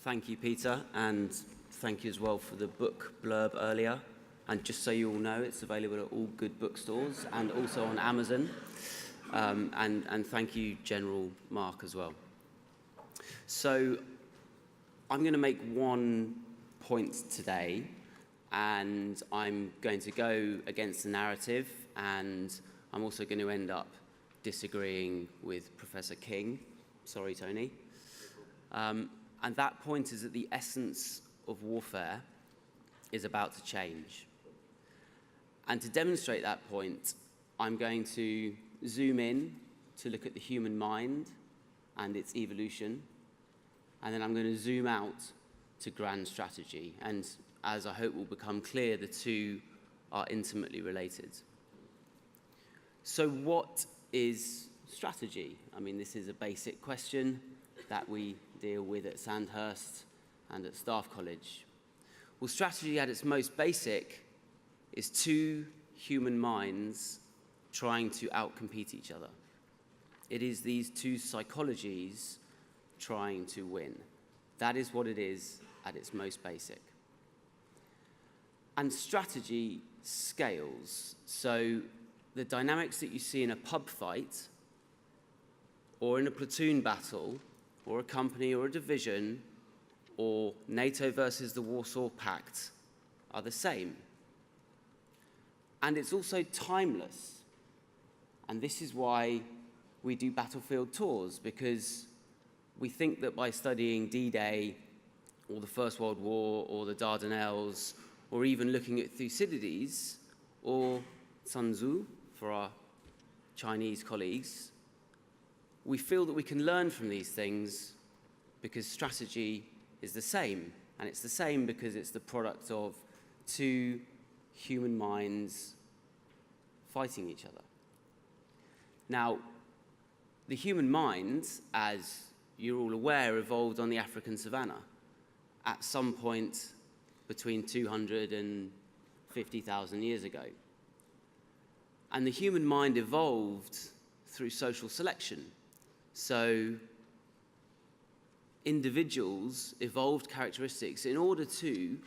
Thank you, Peter, and thank you as well for the book blurb earlier. And just so you all know, it's available at all good bookstores and also on Amazon. And thank you, General Mark, as well. So I'm going to make one point today, and I'm going to go against the narrative, and I'm also going to end up disagreeing with Professor King. Sorry, Tony. And that point is that the essence of warfare is about to change. And to demonstrate that point, I'm going to zoom in to look at the human mind and its evolution. And then I'm going to zoom out to grand strategy. And as I hope will become clear, the two are intimately related. So what is strategy? I mean, this is a basic question that we deal with at Sandhurst and at Staff College. Well, strategy at its most basic is two human minds trying to outcompete each other. It is these two psychologies trying to win. That is what it is at its most basic. And strategy scales. So the dynamics that you see in a pub fight or in a platoon battle or a company or a division or NATO versus the Warsaw Pact are the same. And it's also timeless. And this is why we do battlefield tours, because we think that by studying D-Day or the First World War or the Dardanelles or even looking at Thucydides or Sun Tzu for our Chinese colleagues, we feel that we can learn from these things because strategy is the same. And it's the same because it's the product of two human minds fighting each other. Now, the human mind, as you're all aware, evolved on the African savannah at some point between 200 and 50,000 years ago. And the human mind evolved through social selection. So individuals evolved characteristics in order to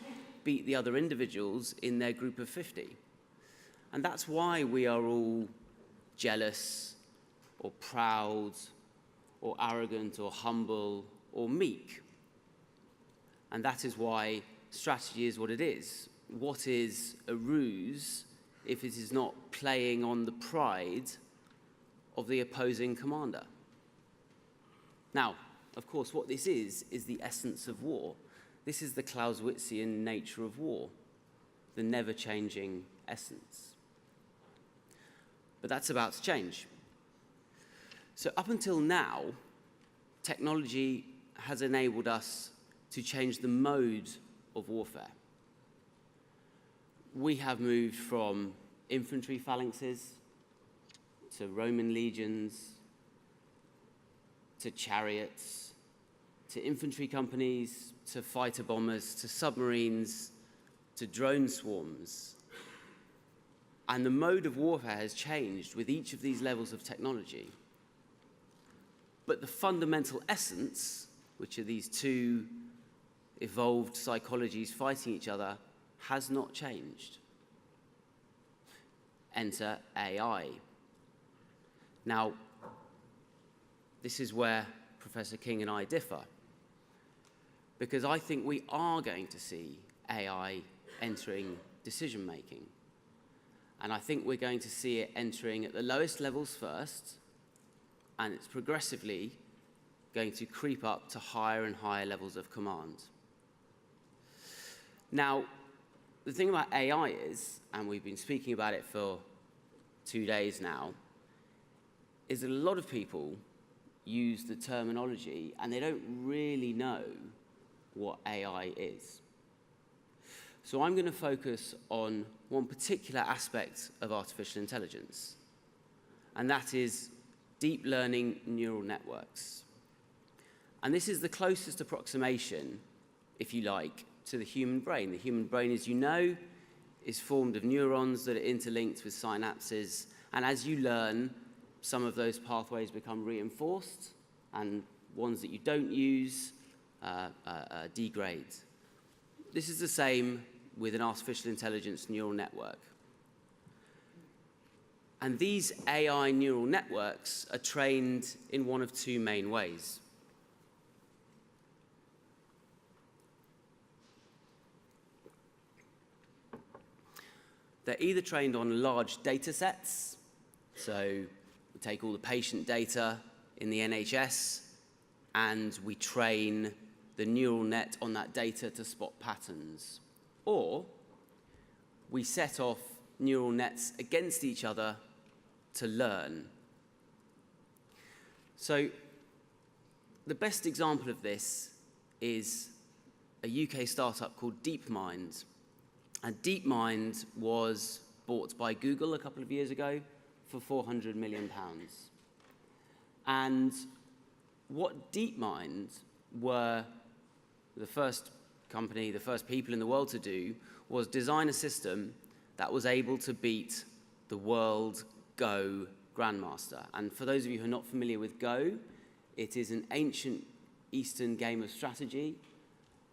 beat the other individuals in their group of 50. And that's why we are all jealous or proud or arrogant or humble or meek. And that is why strategy is what it is. What is a ruse if it is not playing on the pride of the opposing commander? Now, of course, what this is the essence of war. This is the Clausewitzian nature of war, the never-changing essence. But that's about to change. So up until now, technology has enabled us to change the mode of warfare. We have moved from infantry phalanxes to Roman legions to chariots to infantry companies to fighter bombers to submarines to drone swarms. And the mode of warfare has changed with each of these levels of technology. But the fundamental essence, which are these two evolved psychologies fighting each other, has not changed. Enter AI. Now, this is where Professor King and I differ, because I think we are going to see AI entering decision-making. And I think we're going to see it entering at the lowest levels first, and it's progressively going to creep up to higher and higher levels of command. Now, the thing about AI is, and we've been speaking about it for 2 days now, is that a lot of people use the terminology and they don't really know what AI is. So I'm going to focus on one particular aspect of artificial intelligence, and that is deep learning neural networks. And this is the closest approximation, if you like, to the human brain. The human brain, as you know, is formed of neurons that are interlinked with synapses, and as you learn, some of those pathways become reinforced, and ones that you don't use degrade. This is the same with an artificial intelligence neural network. And these AI neural networks are trained in one of two main ways. They're either trained on large data sets, so we take all the patient data in the NHS and we train the neural net on that data to spot patterns. Or we set off neural nets against each other to learn. So the best example of this is a UK startup called DeepMind. And DeepMind was bought by Google a couple of years ago for £400 million. And what DeepMind were the first company, the first people in the world to do, was design a system that was able to beat the world Go Grandmaster. And for those of you who are not familiar with Go, it is an ancient Eastern game of strategy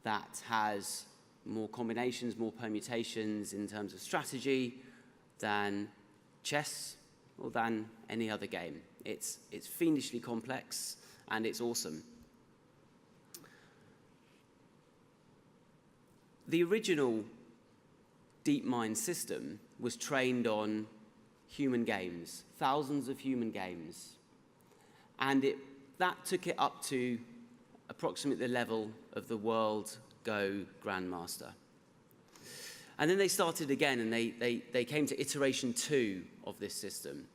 that has more combinations, more permutations in terms of strategy than chess or than any other game. It's fiendishly complex and it's awesome. The original DeepMind system was trained on human games, thousands of human games. And that took it up to approximately the level of the world Go Grandmaster. And then they started again and they came to iteration 2 of this system.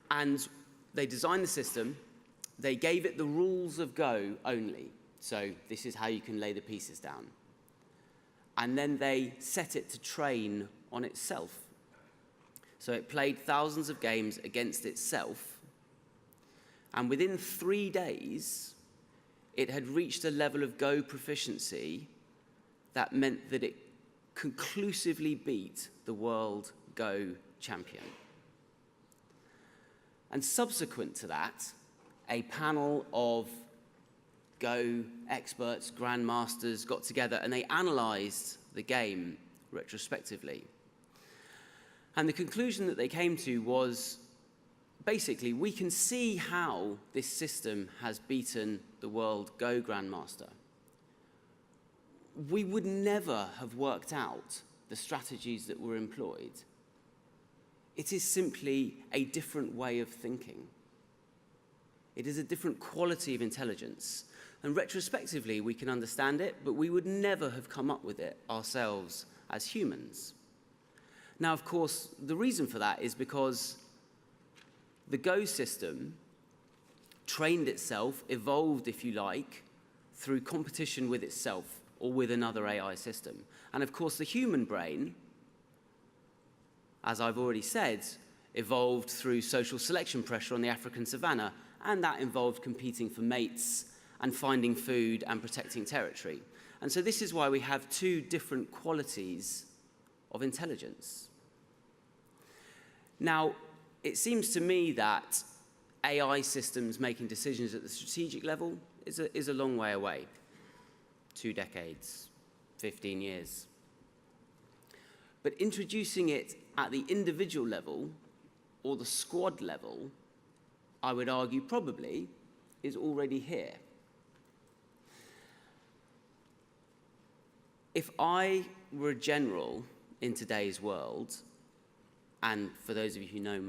And they designed the system, they gave it the rules of Go only. So this is how you can lay the pieces down. And then they set it to train on itself. So it played thousands of games against itself. And within 3 days, it had reached a level of Go proficiency that meant that it conclusively beat the world Go champion. And subsequent to that, a panel of Go experts, grandmasters, got together and they analyzed the game retrospectively. And the conclusion that they came to was, basically, we can see how this system has beaten the world Go Grandmaster. We would never have worked out the strategies that were employed. It is simply a different way of thinking. It is a different quality of intelligence. And retrospectively, we can understand it, but we would never have come up with it ourselves as humans. Now, of course, the reason for that is because the Go system trained itself, evolved, if you like, through competition with itself or with another AI system. And of course, the human brain, as I've already said, evolved through social selection pressure on the African savannah, and that involved competing for mates and finding food and protecting territory. And so this is why we have two different qualities of intelligence. Now, it seems to me that AI systems making decisions at the strategic level is a long way away. 2 decades, 15 years. But introducing it at the individual level or the squad level, I would argue probably is already here. If I were a general in today's world, and for those of you who know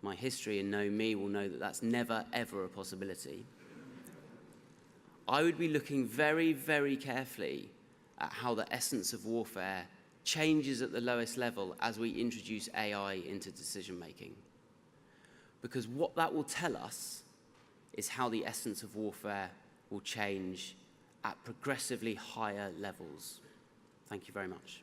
my history and know me will know that that's never, ever a possibility, I would be looking very, very carefully at how the essence of warfare changes at the lowest level as we introduce AI into decision-making. Because what that will tell us is how the essence of warfare will change at progressively higher levels. Thank you very much.